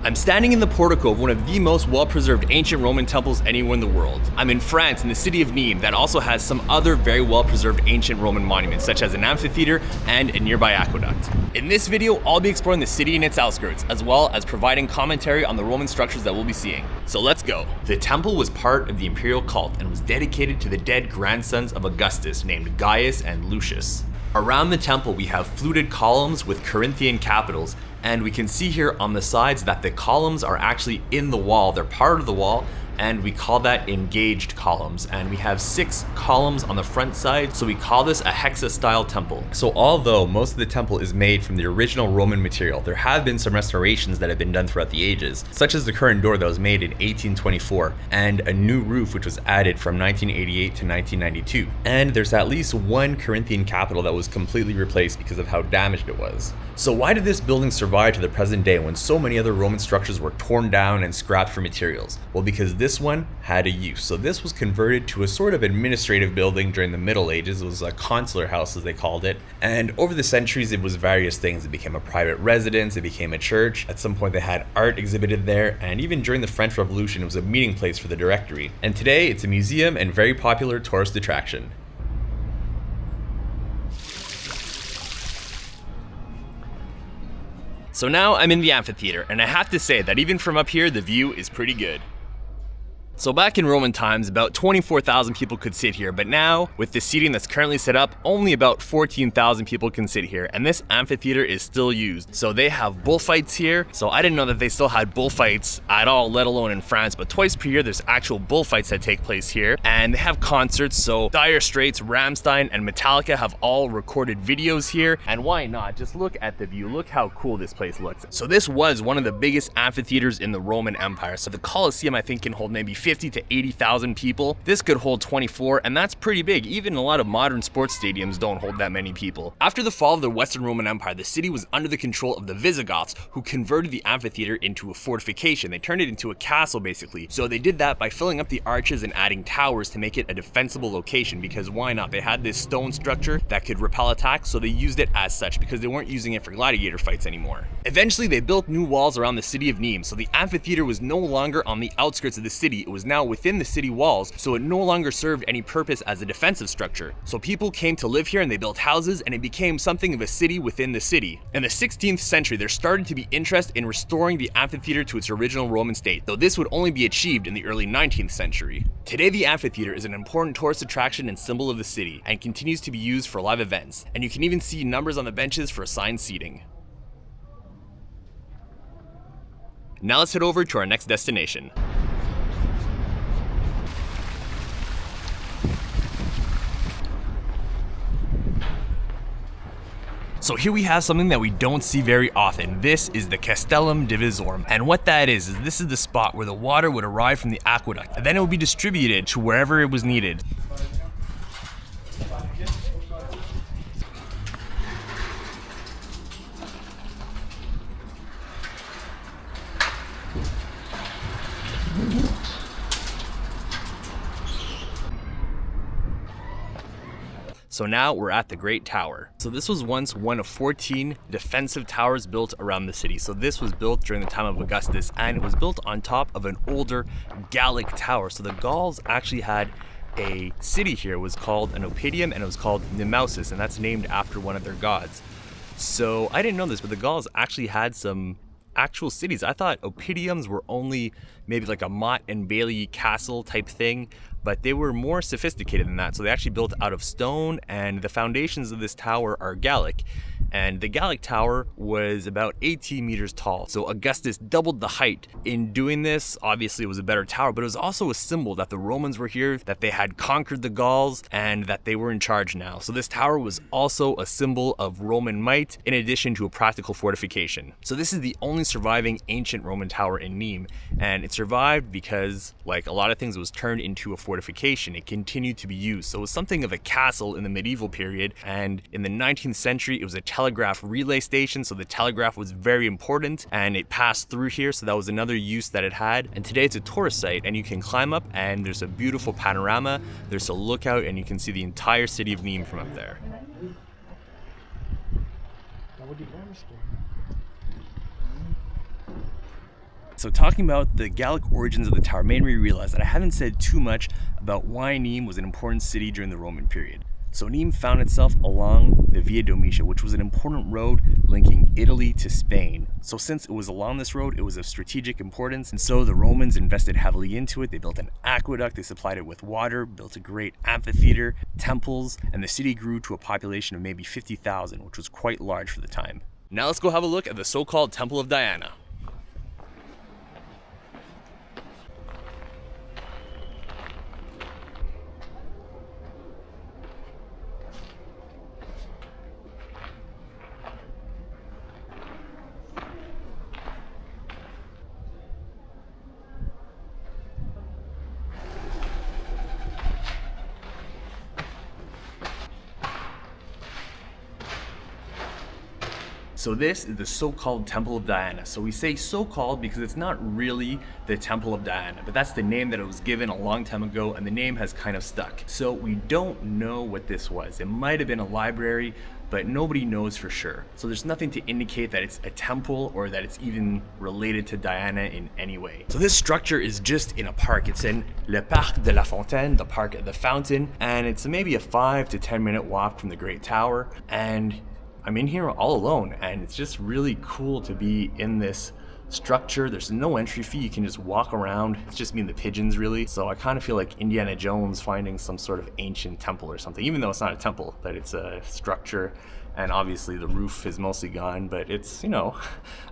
I'm standing in the portico of one of the most well-preserved ancient Roman temples anywhere in the world. I'm in France, in the city of Nimes, that also has some other very well-preserved ancient Roman monuments, such as an amphitheater and a nearby aqueduct. In this video, I'll be exploring the city and its outskirts, as well as providing commentary on the Roman structures that we'll be seeing. So let's go. The temple was part of the imperial cult and was dedicated to the dead grandsons of Augustus named Gaius and Lucius. Around the temple, we have fluted columns with Corinthian capitals, and we can see here on the sides that the columns are actually in the wall. They're part of the wall, and we call that engaged columns. And we have 6 columns on the front side, so we call this a hexa-style temple. So although most of the temple is made from the original Roman material, there have been some restorations that have been done throughout the ages, such as the current door that was made in 1824, and a new roof which was added from 1988 to 1992. And there's at least one Corinthian capital that was completely replaced because of how damaged it was. So why did this building survive to the present day when so many other Roman structures were torn down and scrapped for materials? Well, because this one had a use. So this was converted to a sort of administrative building during the Middle Ages. It was a consular house, as they called it. And over the centuries, it was various things. It became a private residence, it became a church. At some point, they had art exhibited there. And even during the French Revolution, it was a meeting place for the Directory. And today, it's a museum and very popular tourist attraction. So now I'm in the amphitheater, and I have to say that even from up here, the view is pretty good. So back in Roman times, about 24,000 people could sit here, but now, with the seating that's currently set up, only about 14,000 people can sit here, and this amphitheater is still used. So they have bullfights here, so I didn't know that they still had bullfights at all, let alone in France, but twice per year there's actual bullfights that take place here, and they have concerts, so Dire Straits, Rammstein, and Metallica have all recorded videos here, and why not? Just look at the view, look how cool this place looks. So this was one of the biggest amphitheaters in the Roman Empire, so the Colosseum I think can hold maybe 50 to 80,000 people. This could hold 24, and that's pretty big. Even a lot of modern sports stadiums don't hold that many people. After the fall of the Western Roman Empire, the city was under the control of the Visigoths, who converted the amphitheater into a fortification. They turned it into a castle, basically. So they did that by filling up the arches and adding towers to make it a defensible location, because why not? They had this stone structure that could repel attacks, so they used it as such, because they weren't using it for gladiator fights anymore. Eventually, they built new walls around the city of Nimes, so the amphitheater was no longer on the outskirts of the city. It was now within the city walls, so it no longer served any purpose as a defensive structure. So people came to live here and they built houses, and it became something of a city within the city. In the 16th century, there started to be interest in restoring the amphitheater to its original Roman state, though this would only be achieved in the early 19th century. Today, the amphitheater is an important tourist attraction and symbol of the city, and continues to be used for live events, and you can even see numbers on the benches for assigned seating. Now let's head over to our next destination. So here we have something that we don't see very often. This is the Castellum Divisorum. And what that is this is the spot where the water would arrive from the aqueduct, and then it would be distributed to wherever it was needed. So now we're at the Great Tower. So this was once one of 14 defensive towers built around the city. So this was built during the time of Augustus, and it was built on top of an older Gallic tower. So the Gauls actually had a city here. It was called an Oppidum, and it was called Nemausus, and that's named after one of their gods. So I didn't know this, but the Gauls actually had some actual cities. I thought Oppidiums were only maybe like a Motte and Bailey castle type thing, but they were more sophisticated than that. So they actually built out of stone, and the foundations of this tower are Gallic. And the Gallic Tower was about 18 meters tall. So Augustus doubled the height. In doing this, obviously it was a better tower, but it was also a symbol that the Romans were here, that they had conquered the Gauls, and that they were in charge now. So this tower was also a symbol of Roman might, in addition to a practical fortification. So this is the only surviving ancient Roman tower in Nimes, and it survived because, like a lot of things, it was turned into a fortification. It continued to be used. So it was something of a castle in the medieval period, and in the 19th century, it was a telegraph relay station, so the telegraph was very important, and it passed through here, so that was another use that it had. And today it's a tourist site, and you can climb up, and there's a beautiful panorama, there's a lookout, and you can see the entire city of Nimes from up there. So talking about the Gallic origins of the tower made me realize that I haven't said too much about why Nimes was an important city during the Roman period. So Nimes found itself along the Via Domitia, which was an important road linking Italy to Spain. So since it was along this road, it was of strategic importance, and so the Romans invested heavily into it. They built an aqueduct, they supplied it with water, built a great amphitheater, temples, and the city grew to a population of maybe 50,000, which was quite large for the time. Now let's go have a look at the so-called Temple of Diana. So this is the so-called Temple of Diana. So we say so-called because it's not really the Temple of Diana, but that's the name that it was given a long time ago, and the name has kind of stuck. So we don't know what this was. It might have been a library, but nobody knows for sure. So there's nothing to indicate that it's a temple or that it's even related to Diana in any way. So this structure is just in a park. It's in Le Parc de la Fontaine, the park at the fountain, and it's maybe a 5 to 10 minute walk from the Great Tower. And I'm in here all alone, and it's just really cool to be in this structure. There's no entry fee, you can just walk around. It's just me and the pigeons really. So I kind of feel like Indiana Jones finding some sort of ancient temple or something, even though it's not a temple, that it's a structure. And obviously the roof is mostly gone, but it's, you know,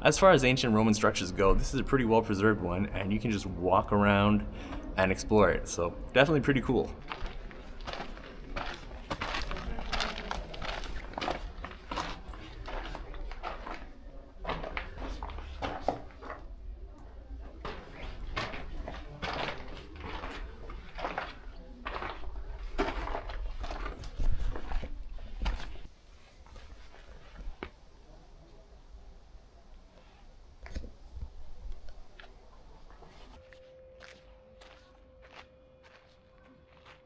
as far as ancient Roman structures go, this is a pretty well preserved one, and you can just walk around and explore it. So definitely pretty cool.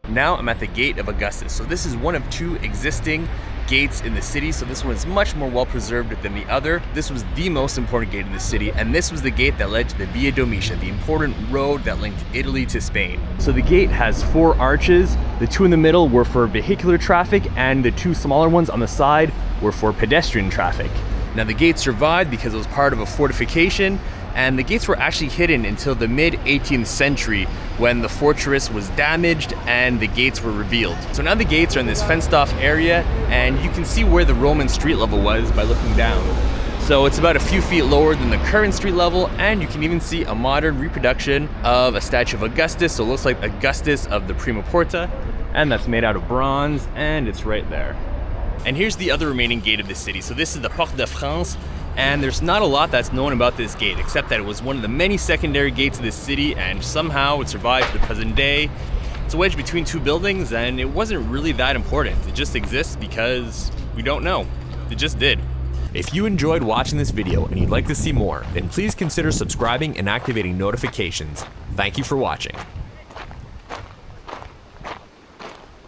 Now I'm at the Gate of Augustus. So this is one of 2 existing gates in the city. So this one is much more well preserved than the other. This was the most important gate in the city, and this was the gate that led to the Via Domitia, the important road that linked Italy to Spain. So the gate has 4 arches. The 2 in the middle were for vehicular traffic, and the 2 smaller ones on the side were for pedestrian traffic. Now the gate survived because it was part of a fortification, and the gates were actually hidden until the mid-18th century when the fortress was damaged and the gates were revealed. So now the gates are in this fenced off area, and you can see where the Roman street level was by looking down. So it's about a few feet lower than the current street level, and you can even see a modern reproduction of a statue of Augustus. So it looks like Augustus of the Prima Porta, and that's made out of bronze, and it's right there. And here's the other remaining gate of the city. So this is the Porte de France, and there's not a lot that's known about this gate, except that it was one of the many secondary gates of this city, and somehow it survived to the present day. It's a wedge between 2 buildings, and it wasn't really that important. It just exists because we don't know. It just did. If you enjoyed watching this video and you'd like to see more, then please consider subscribing and activating notifications. Thank you for watching.